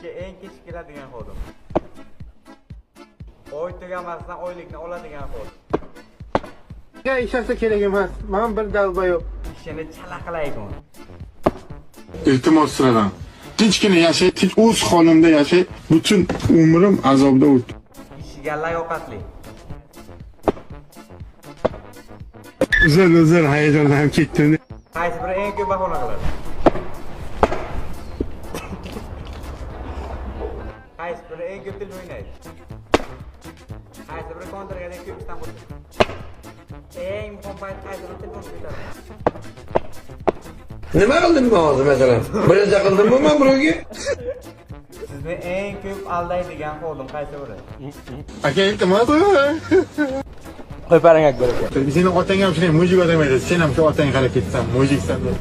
ishga eng kech keladigan xodim. Oy tugamasidan oylikni oladigan xodim. Ya ishlasa kerak emas. Men bir dalba yo'q. Ishini chala qilayman. Iltimos so'radim. Tinchgina yashay, tinch o'z holimda yashay, butun umrim azobda o'tdi. Ishiga layoqatli. Uzr, hayajonlanib ketdim. Qaysi biri eng ko'p bahona qiladi? Qaysi biri eng ko'p til o'ynaydi? Qaysi biri kontragada ko'p istan bo'ladi? Eng muhim payt qaysi biri telefon qiladi? Nima qildim men hozir masalan? Birinchi qildimmi men birovga? Sizni eng ko'p aldaydigan xodim qaysi biri? Aka, iltimos. Qo'y parang ak bo'lib. Seni otang ham shunday mujik odam edi. Sen ham shu otang qarab ketsan, mujiksan deb.